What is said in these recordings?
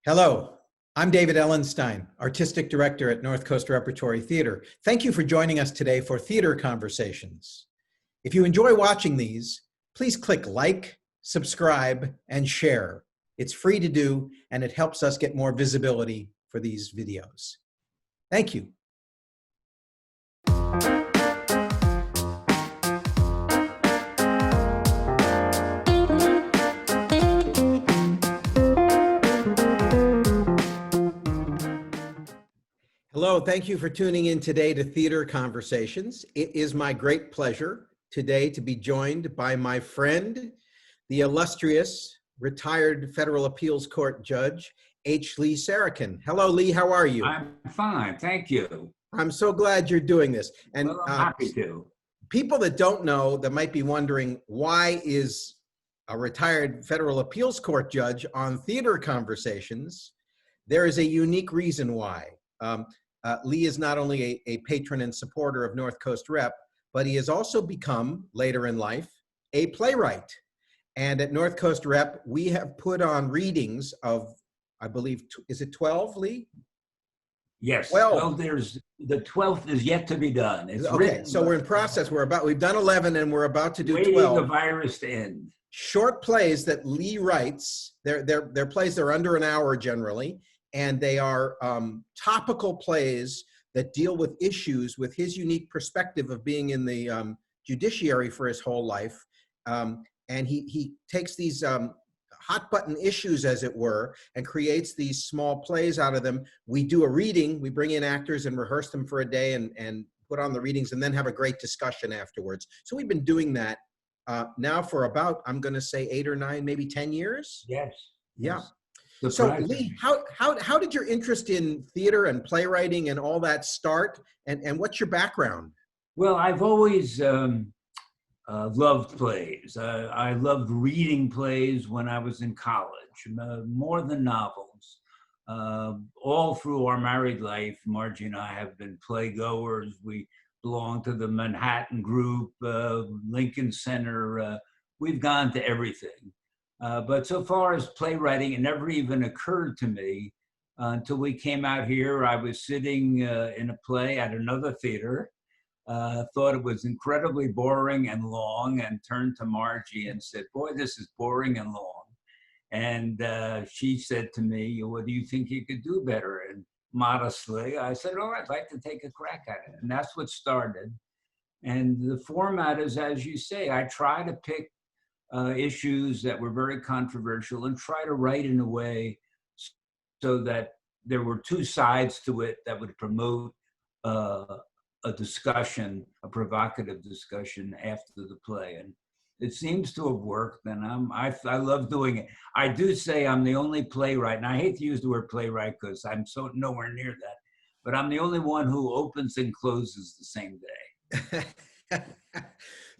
Hello, I'm David Ellenstein, Artistic Director at North Coast Repertory Theater. Thank you for joining us today for Theater Conversations. If you enjoy watching these, please click like, subscribe, and share. It's free to do, and it helps us get more visibility for these videos. Thank you. Hello, thank you for tuning in today to Theater Conversations. It is my great pleasure today to be joined by my friend, the illustrious retired Federal Appeals Court Judge, H. Lee Sarokin. Hello, Lee, how are you? I'm fine, thank you. I'm so glad you're doing this. And well, I'm happy to. People that don't know, that might be wondering, why is a retired Federal Appeals Court judge on Theater Conversations? There is a unique reason why. Lee is not only a patron and supporter of North Coast Rep, but he has also become, later in life, a playwright. And at North Coast Rep, we have put on readings of, I believe, is it 12, Lee? Yes, 12. well, the 12th is yet to be done. It's okay, written, so we're in process. We've done 11 and we're about to do 12. Waiting the virus to end. Short plays that Lee writes. They're plays that are under an hour generally. And they are topical plays that deal with issues with his unique perspective of being in the judiciary for his whole life. And he takes these hot button issues, as it were, and creates these small plays out of them. We do a reading, we bring in actors and rehearse them for a day and put on the readings and then have a great discussion afterwards. So we've been doing that now for about, I'm gonna say 8 or 9, maybe 10 years. Yes. Yeah. Yes. So Lee, how did your interest in theater and playwriting and all that start? And what's your background? Well, I've always loved plays. I loved reading plays when I was in college, more than novels. All through our married life, Margie and I have been playgoers. We belong to the Manhattan Group, Lincoln Center. We've gone to everything. But so far as playwriting, it never even occurred to me until we came out here. I was sitting in a play at another theater, thought it was incredibly boring and long, and turned to Margie and said, "Boy, this is boring and long." And she said to me, "What do you think you could do better?" And modestly, I said, "Oh, I'd like to take a crack at it." And that's what started. And the format is, as you say, I try to pick issues that were very controversial and try to write in a way so that there were two sides to it that would promote a discussion, a provocative discussion after the play. And it seems to have worked, and I love doing it. I do say I'm the only playwright, and I hate to use the word playwright because I'm so nowhere near that, but I'm the only one who opens and closes the same day.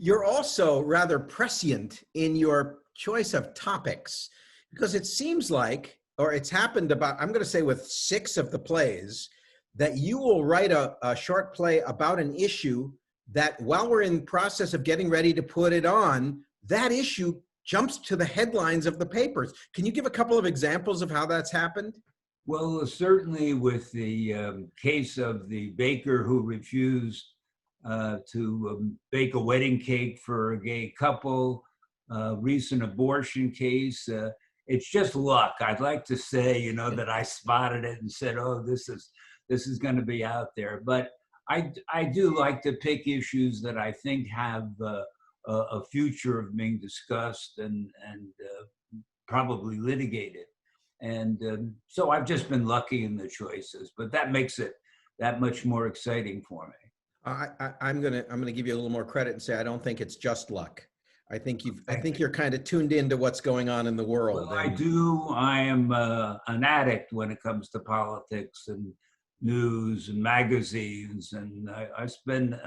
You're also rather prescient in your choice of topics, because it seems like, or it's happened about, I'm going to say with 6 of the plays, that you will write a short play about an issue that while we're in process of getting ready to put it on, that issue jumps to the headlines of the papers. Can you give a couple of examples of how that's happened? Well, certainly with the case of the baker who refused to bake a wedding cake for a gay couple, recent abortion case. It's just luck. I'd like to say, you know, that I spotted it and said, "Oh, this is going to be out there." But I do like to pick issues that I think have a future of being discussed and probably litigated. And so I've just been lucky in the choices, but that makes it that much more exciting for me. I'm gonna give you a little more credit and say I don't think it's just luck. I think you're kind of tuned into what's going on in the world. Well, I do. I am an addict when it comes to politics and news and magazines, and I spend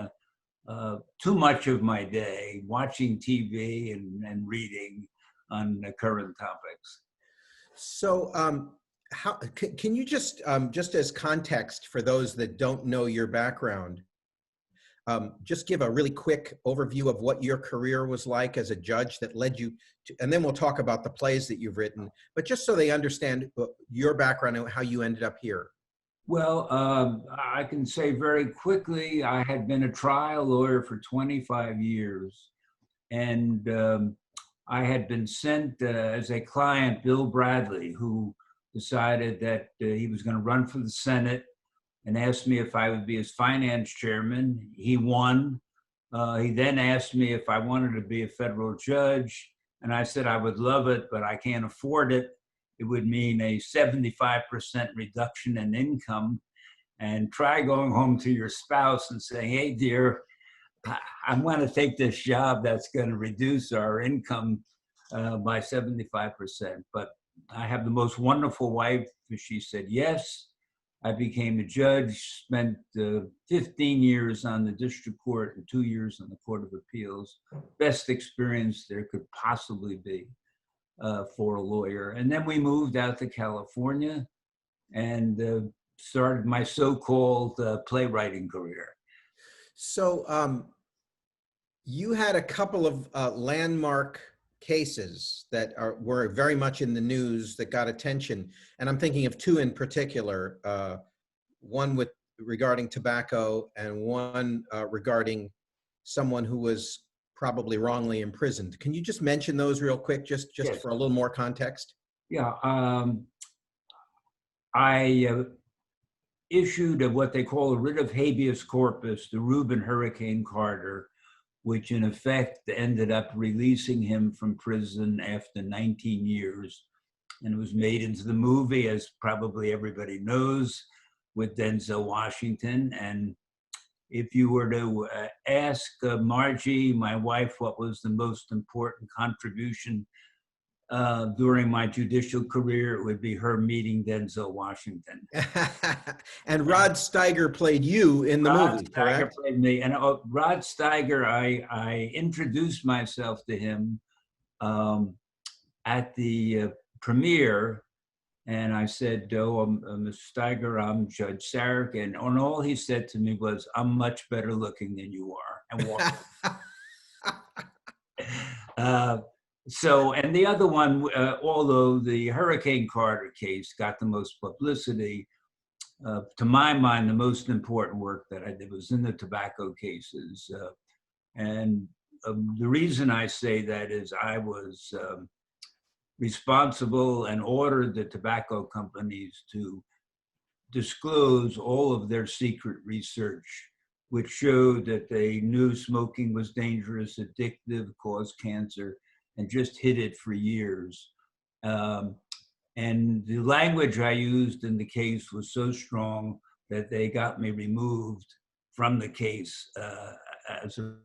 too much of my day watching TV and reading on the current topics. So, how can you just as context for those that don't know your background? just give a really quick overview of what your career was like as a judge that led you to, and then we'll talk about the plays that you've written, but just so they understand your background and how you ended up here. Well, I can say very quickly, I had been a trial lawyer for 25 years, and I had been sent as a client, Bill Bradley, who decided that he was going to run for the Senate and asked me if I would be his finance chairman. He won. He then asked me if I wanted to be a federal judge, and I said I would love it, but I can't afford it. It would mean a 75% reduction in income. And try going home to your spouse and saying, hey, dear, I want to take this job that's going to reduce our income by 75%. But I have the most wonderful wife. She said yes. I became a judge, spent 15 years on the district court and 2 years on the Court of Appeals. Best experience there could possibly be for a lawyer. And then we moved out to California and started my so-called playwriting career. So you had a couple of landmark cases that were very much in the news that got attention. And I'm thinking of two in particular, one regarding tobacco and one regarding someone who was probably wrongly imprisoned. Can you just mention those real quick, just yes, for a little more context? Yeah, I issued what they call a writ of habeas corpus to Rubin Hurricane Carter, which in effect ended up releasing him from prison after 19 years. And it was made into the movie, as probably everybody knows, with Denzel Washington. And if you were to ask Margie, my wife, what was the most important contribution during my judicial career, it would be her meeting Denzel Washington. And Rod Steiger played you in the movie, correct? Rod Steiger played me. And Rod Steiger, I introduced myself to him at the premiere. And I said, Mr. Steiger, I'm Judge Sarokin. And all he said to me was, I'm much better looking than you are. And walked. And the other one, although the Hurricane Carter case got the most publicity, to my mind, the most important work that I did was in the tobacco cases. The reason I say that is I was responsible and ordered the tobacco companies to disclose all of their secret research, which showed that they knew smoking was dangerous, addictive, caused cancer, and just hid it for years. And the language I used in the case was so strong that they got me removed from the case as a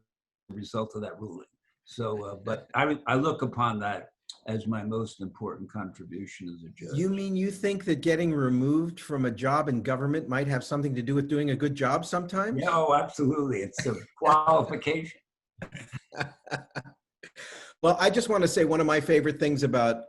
result of that ruling. So, but I look upon that as my most important contribution as a judge. You mean you think that getting removed from a job in government might have something to do with doing a good job sometimes? No, absolutely. It's a qualification. Well, I just want to say one of my favorite things about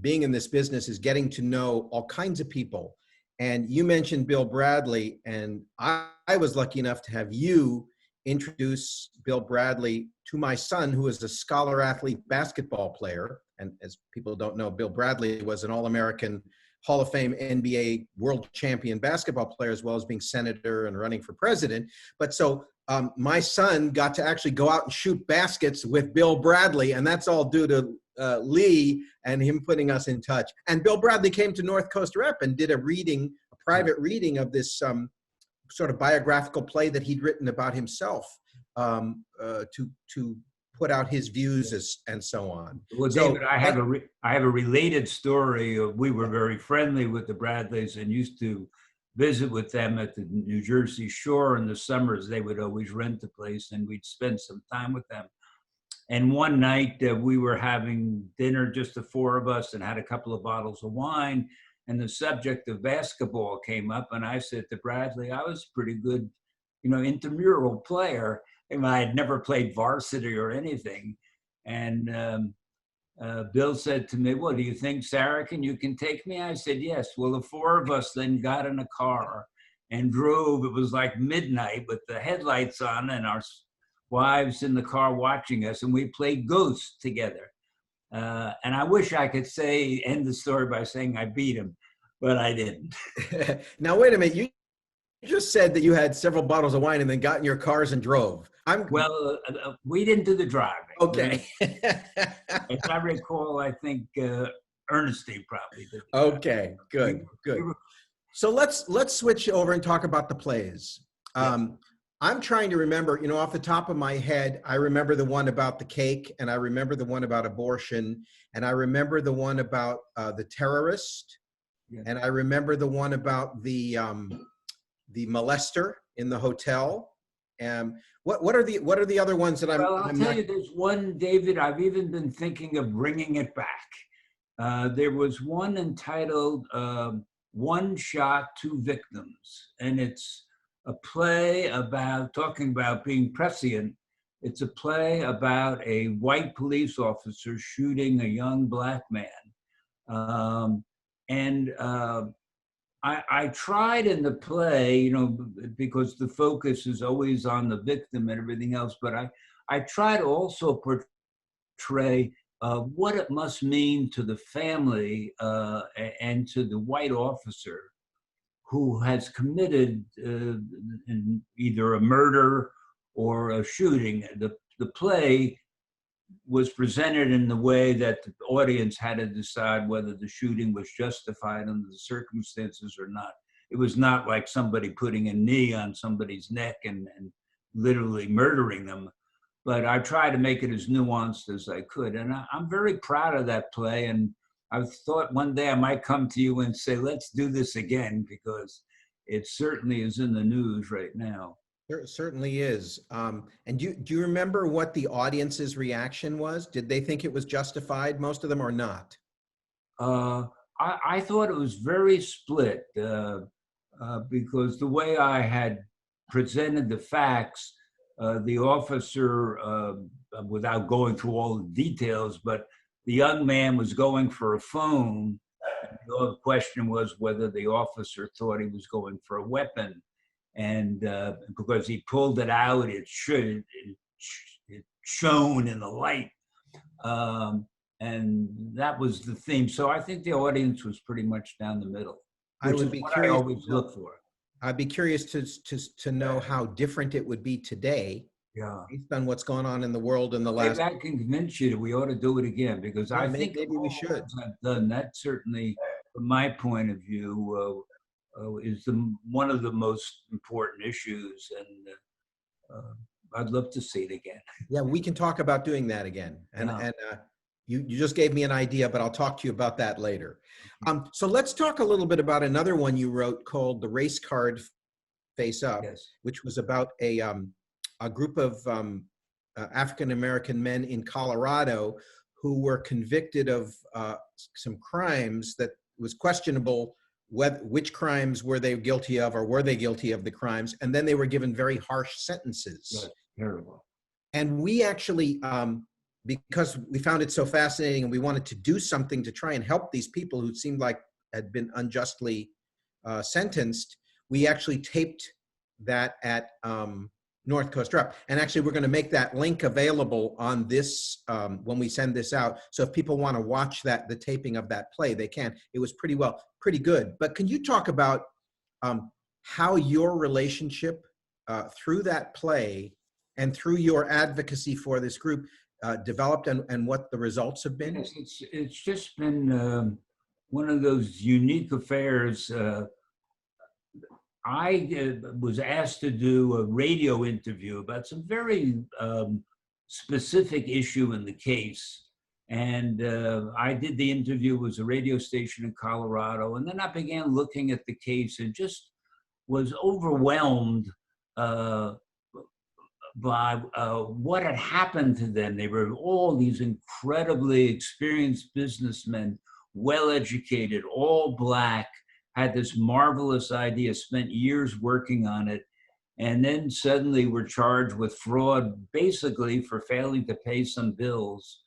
being in this business is getting to know all kinds of people. And you mentioned Bill Bradley, and I was lucky enough to have you introduce Bill Bradley to my son, who is a scholar athlete basketball player. And as people don't know, Bill Bradley was an All-American Hall of Fame NBA world champion basketball player, as well as being senator and running for president. But so my son got to actually go out and shoot baskets with Bill Bradley, and that's all due to Lee and him putting us in touch. And Bill Bradley came to North Coast Rep and did a private reading of this sort of biographical play that he'd written about himself to put out his views and so on. Well, David, I have a related story. We were very friendly with the Bradleys and used to visit with them at the New Jersey shore in the summers. They would always rent the place and we'd spend some time with them. And one night we were having dinner, just the four of us, and had a couple of bottles of wine. And the subject of basketball came up, and I said to Bradley, I was a pretty good, intramural player. And I had never played varsity or anything. And Bill said to me, well, do you think, Sarokin, you can take me? I said, yes. Well, the four of us then got in a car and drove. It was like midnight with the headlights on and our wives in the car watching us, and we played Ghost together. And I wish I could end the story by saying I beat him, but I didn't. Now, wait a minute. You just said that you had several bottles of wine and then got in your cars and drove. Well, we didn't do the driving. Okay. As I recall, I think Ernestine probably did. Okay, good. So let's switch over and talk about the plays. I'm trying to remember, off the top of my head, I remember the one about the cake, and I remember the one about abortion, and I remember the one about the terrorist, and I remember the one about the molester in the hotel. What are the other ones that I'll tell you, there's one, David, I've even been thinking of bringing it back. There was one entitled One Shot, Two Victims, and it's a play talking about being prescient. It's a play about a white police officer shooting a young black man. I tried in the play, because the focus is always on the victim and everything else, but I try to also portray what it must mean to the family and to the white officer who has committed either a murder or a shooting. The play was presented in the way that the audience had to decide whether the shooting was justified under the circumstances or not. It was not like somebody putting a knee on somebody's neck and literally murdering them. But I tried to make it as nuanced as I could. And I'm very proud of that play. And I thought one day I might come to you and say, let's do this again, because it certainly is in the news right now. It certainly is. And do you remember what the audience's reaction was? Did they think it was justified, most of them, or not? I thought it was very split because the way I had presented the facts, the officer, without going through all the details, but the young man was going for a phone. The question was whether the officer thought he was going for a weapon. And because he pulled it out, it shone in the light. And that was the theme. So I think the audience was pretty much down the middle. I would be curious. I always look for. I'd be curious to know how different it would be today. Yeah. Based on what's gone on in the world in the last. Maybe I can convince you that we ought to do it again, because I think maybe we should. I've done that, certainly from my point of view, is one of the most important issues, and I'd love to see it again. Yeah, we can talk about doing that again. And you just gave me an idea, but I'll talk to you about that later. So let's talk a little bit about another one you wrote called The Race Card Face Up, which was about a group of African-American men in Colorado who were convicted of some crimes that was questionable which crimes were they guilty of, or were they guilty of the crimes, and then they were given very harsh sentences. That's terrible. And we actually, because we found it so fascinating and we wanted to do something to try and help these people who seemed like had been unjustly sentenced, we actually taped that at North Coast Rep. And actually, we're going to make that link available on this when we send this out. So if people want to watch the taping of that play, they can. It was pretty good. But can you talk about how your relationship through that play and through your advocacy for this group developed, and what the results have been? Yes, it's just been one of those unique affairs. I was asked to do a radio interview about some very specific issue in the case. And I did the interview. It was a radio station in Colorado. And then I began looking at the case and just was overwhelmed by what had happened to them. They were all these incredibly experienced businessmen, well-educated, all Black, had this marvelous idea, spent years working on it, and then suddenly were charged with fraud, basically for failing to pay some bills,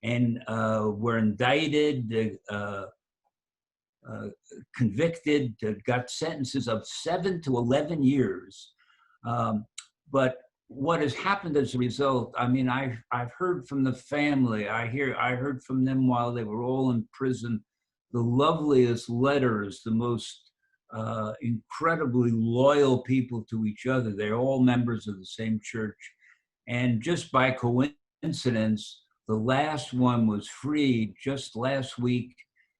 and were indicted. convicted, got sentences of 7 to 11 years. But what has happened as a result, I mean, I've heard from the family, I heard from them while they were all in prison, the loveliest letters, the most incredibly loyal people to each other. They're all members of the same church. And just by coincidence, the last one was freed just last week,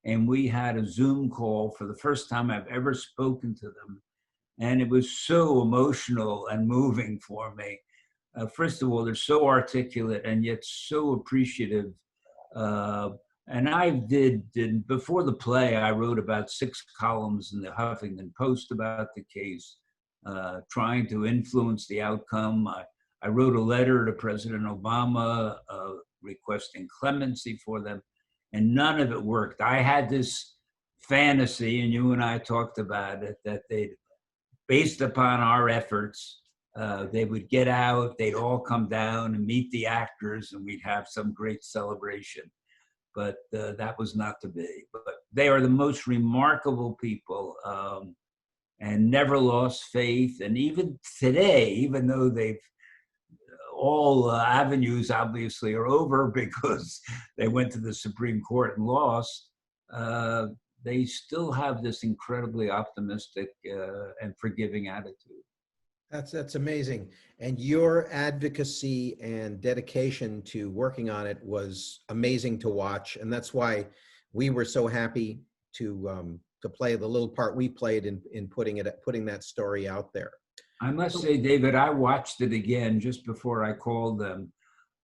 and we had a Zoom call for the first time I've ever spoken to them. And it was so emotional and moving for me. First of all, they're so articulate and yet so appreciative. And before the play, I wrote about 6 columns in the Huffington Post about the case, trying to influence the outcome. I wrote a letter to President Obama requesting clemency for them, and none of it worked. I had this fantasy, and you and I talked about it, that based upon our efforts, they would get out, they'd all come down and meet the actors, and we'd have some great celebration. But that was not to be. But they are the most remarkable people, and never lost faith. And even today, even though all avenues obviously are over because they went to the Supreme Court and lost, they still have this incredibly optimistic and forgiving attitude. That's amazing. And your advocacy and dedication to working on it was amazing to watch. And that's why we were so happy to play the little part we played in putting that story out there. I must say, David, I watched it again just before I called them.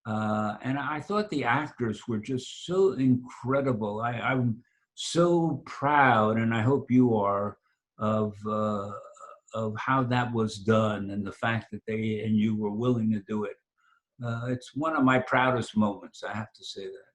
And I thought the actors were just so incredible. I'm so proud, and I hope you are, of how that was done, and the fact that they and you were willing to do it. It's one of my proudest moments, I have to say that.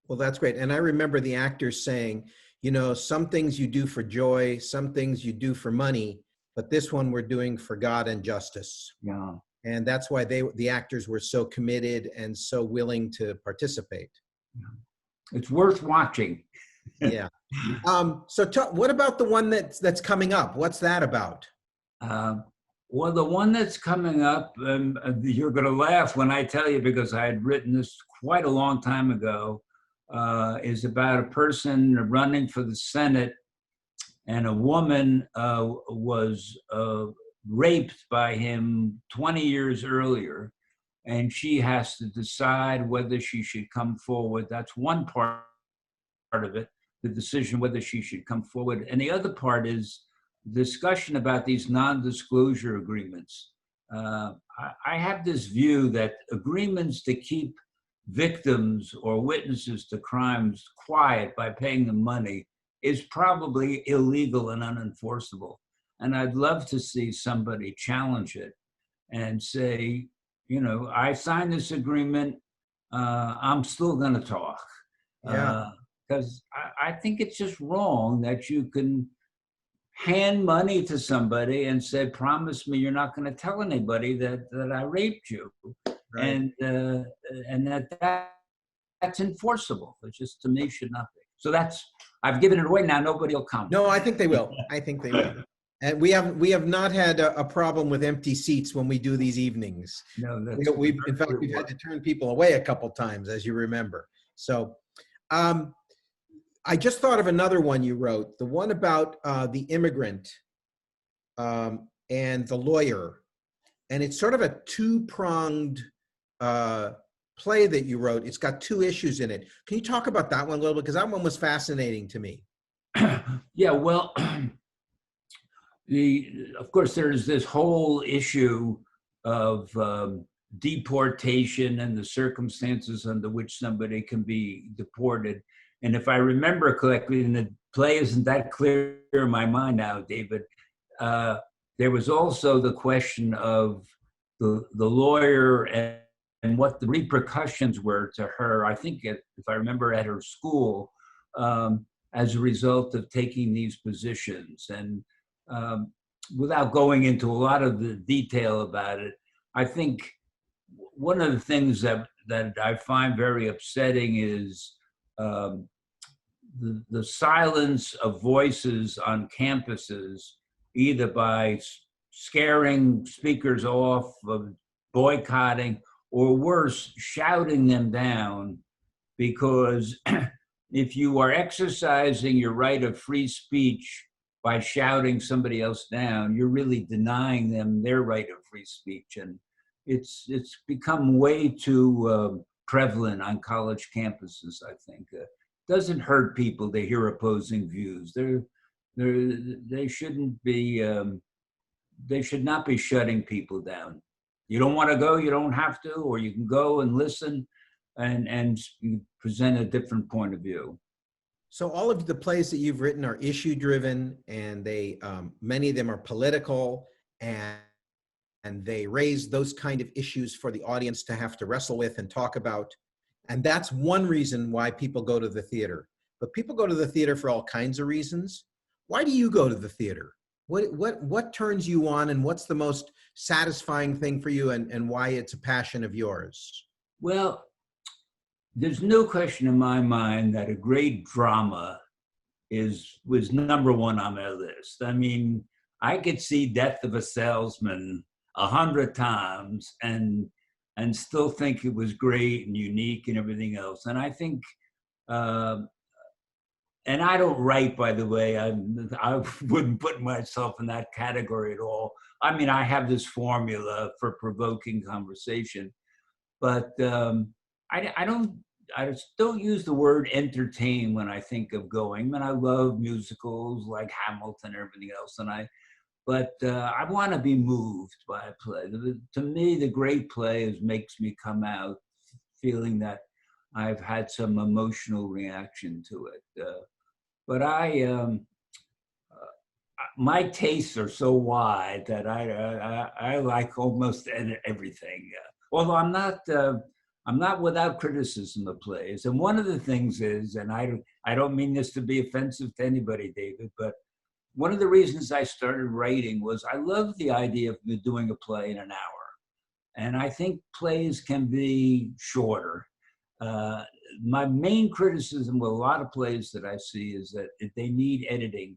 Well, that's great. And I remember the actors saying, you know, some things you do for joy, some things you do for money, but this one we're doing for God and justice. Yeah. And that's why the actors were so committed and so willing to participate. It's worth watching. Yeah. So what about the one that's coming up? What's that about? Well, the one that's coming up, you're going to laugh when I tell you, because I had written this quite a long time ago, is about a person running for the Senate, and a woman was raped by him 20 years earlier, and she has to decide whether she should come forward. That's one part of it, the decision whether she should come forward. And the other part is discussion about these non-disclosure agreements. I have this view that agreements to keep victims or witnesses to crimes quiet by paying them money is probably illegal and unenforceable. And I'd love to see somebody challenge it and say, you know, I signed this agreement, I'm still going to talk. Because I think it's just wrong that you can hand money to somebody and say, promise me you're not going to tell anybody that I raped you. Right. And that's enforceable. It just, to me, should not be. So I've given it away now. Nobody will come. No, I think they will. I think they will. And we have not had a problem with empty seats when we do these evenings. No, we've had to turn people away a couple times, as you remember. So I just thought of another one you wrote, the one about the immigrant and the lawyer. And it's sort of a two-pronged play that you wrote. It's got 2 issues in it. Can you talk about that one a little bit? Because that one was fascinating to me. Yeah, well, of course, there's this whole issue of deportation and the circumstances under which somebody can be deported. And if I remember correctly, and the play isn't that clear in my mind now, David, there was also the question of the lawyer and what the repercussions were to her, I think, if I remember, at her school, as a result of taking these positions. And without going into a lot of the detail about it, I think one of the things that I find very upsetting is the silence of voices on campuses, either by scaring speakers off, of boycotting, or worse, shouting them down, because if you are exercising your right of free speech by shouting somebody else down, you're really denying them their right of free speech. And it's become way too prevalent on college campuses, I think. Doesn't hurt people to hear opposing views. They shouldn't be, they should not be shutting people down. You don't want to go, you don't have to, or you can go and listen and you present a different point of view. So all of the plays that you've written are issue driven, and they many of them are political, and they raise those kind of issues for the audience to have to wrestle with and talk about. And that's one reason why people go to the theater. But people go to the theater for all kinds of reasons. Why do you go to the theater? What turns you on, and what's the most satisfying thing for you, and why it's a passion of yours? Well, there's no question in my mind that a great drama was number one on my list. I mean, I could see Death of a Salesman 100 times and still think it was great and unique and everything else. And I think, and I don't write, by the way. I wouldn't put myself in that category at all. I mean, I have this formula for provoking conversation, but I just don't use the word entertain when I think of going. I mean, I love musicals like Hamilton and everything else, but I want to be moved by a play. To me, the great play makes me come out feeling that I've had some emotional reaction to it. But my tastes are so wide that I like almost everything. Although I'm not without criticism of plays. And one of the things is, and I don't mean this to be offensive to anybody, David, but one of the reasons I started writing was I love the idea of doing a play in an hour. And I think plays can be shorter. My main criticism with a lot of plays that I see is that they need editing.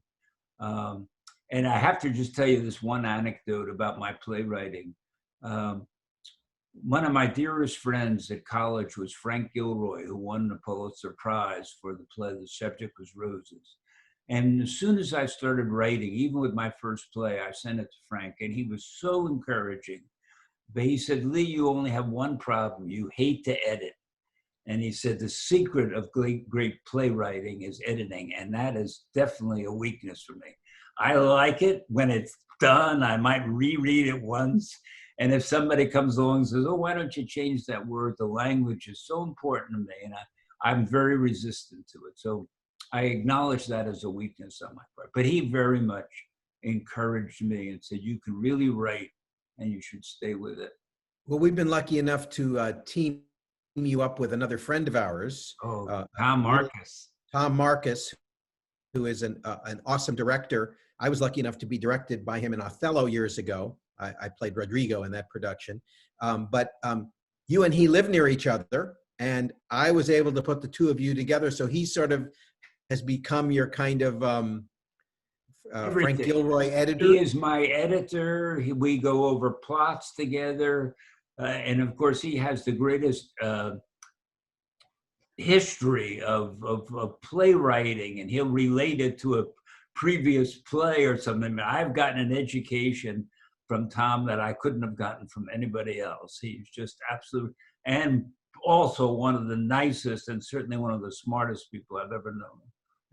And I have to just tell you this one anecdote about my playwriting. One of my dearest friends at college was Frank Gilroy, who won the Pulitzer Prize for the play The Subject Was Roses. And as soon as I started writing, even with my first play, I sent it to Frank, and he was so encouraging. But he said, Lee, you only have one problem. You hate to edit. And he said, the secret of great playwriting is editing. And that is definitely a weakness for me. I like it when it's done. I might reread it once. And if somebody comes along and says, oh, why don't you change that word? The language is so important to me. And I'm very resistant to it. So I acknowledge that as a weakness on my part. But he very much encouraged me and said, you can really write and you should stay with it. Well, we've been lucky enough to team you up with another friend of ours. Tom Marcus. Tom Marcus, who is an awesome director. I was lucky enough to be directed by him in Othello years ago. I played Rodrigo in that production. But you and he live near each other, and I was able to put the two of you together. So he sort of has become your kind of Frank Gilroy editor. He is my editor. We go over plots together. And of course, he has the greatest history of playwriting, and he'll relate it to a previous play or something. I've gotten an education from Tom that I couldn't have gotten from anybody else. He's just absolutely, and also one of the nicest and certainly one of the smartest people I've ever known.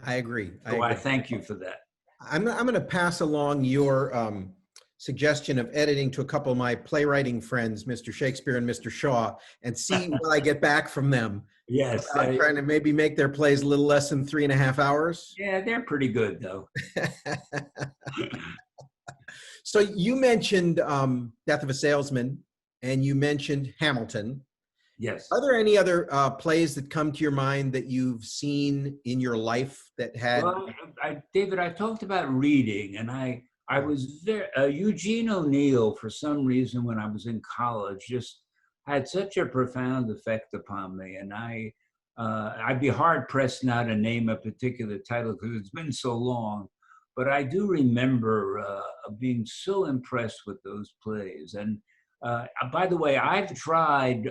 I agree. So I thank you for that. I'm going to pass along your suggestion of editing to a couple of my playwriting friends, Mr. Shakespeare and Mr. Shaw, and see what I get back from them. Yes. I'm trying to maybe make their plays a little less than 3.5 hours. Yeah, they're pretty good, though. So you mentioned Death of a Salesman, and you mentioned Hamilton. Yes. Are there any other plays that come to your mind that you've seen in your life that had? Well, David, I talked about reading, and I was there. Eugene O'Neill, for some reason, when I was in college, just had such a profound effect upon me. And I'd be hard pressed now to name a particular title because it's been so long. But I do remember being so impressed with those plays. And by the way, I've tried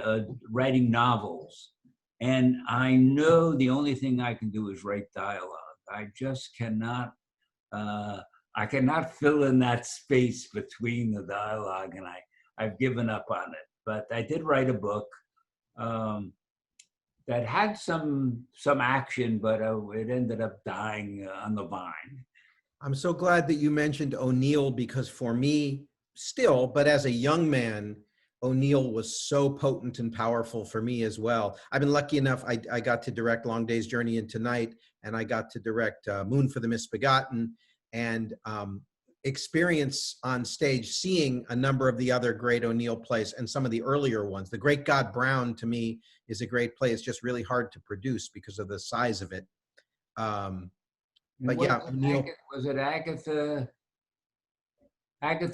writing novels, and I know the only thing I can do is write dialogue. I just cannot. I cannot fill in that space between the dialogue, and I've given up on it. But I did write a book that had some action, but it ended up dying on the vine. I'm so glad that you mentioned O'Neill, because for me, still, but as a young man, O'Neill was so potent and powerful for me as well. I've been lucky enough, I got to direct Long Day's Journey into Night, and I got to direct Moon for the Misbegotten, and experience on stage seeing a number of the other great O'Neill plays and some of the earlier ones. The Great God Brown, to me, is a great play. It's just really hard to produce because of the size of it. But yeah, O'Neill. Was it Agatha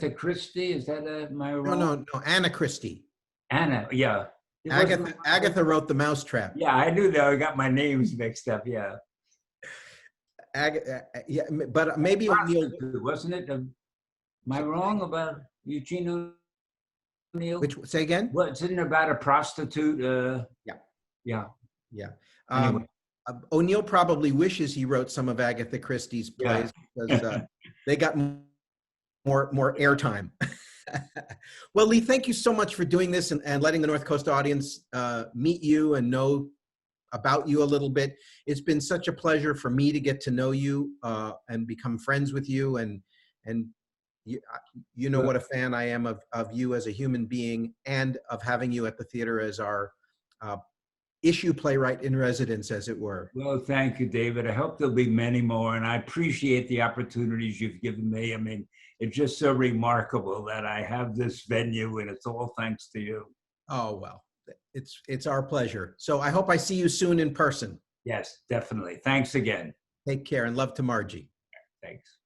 Christie? Is that am I wrong? No, Anna Christie. Anna, yeah. Agatha wrote The Mousetrap. Yeah, I knew that. I got my names mixed up. Yeah. Yeah, but maybe O'Neill, wasn't it? Am I wrong about Eugene O'Neill? Say again? Well, isn't it about a prostitute? Yeah. Anyway. O'Neill probably wishes he wrote some of Agatha Christie's plays because they got more airtime. Well, Lee, thank you so much for doing this and letting the North Coast audience meet you and know about you a little bit. It's been such a pleasure for me to get to know you and become friends with you. And you know what a fan I am of you as a human being and of having you at the theater as our issue playwright in residence, as it were. Well, thank you, David. I hope there'll be many more, and I appreciate the opportunities you've given me. I mean, it's just so remarkable that I have this venue, and it's all thanks to you. Oh, well, it's our pleasure. So I hope I see you soon in person. Yes, definitely. Thanks again. Take care and love to Margie. Thanks.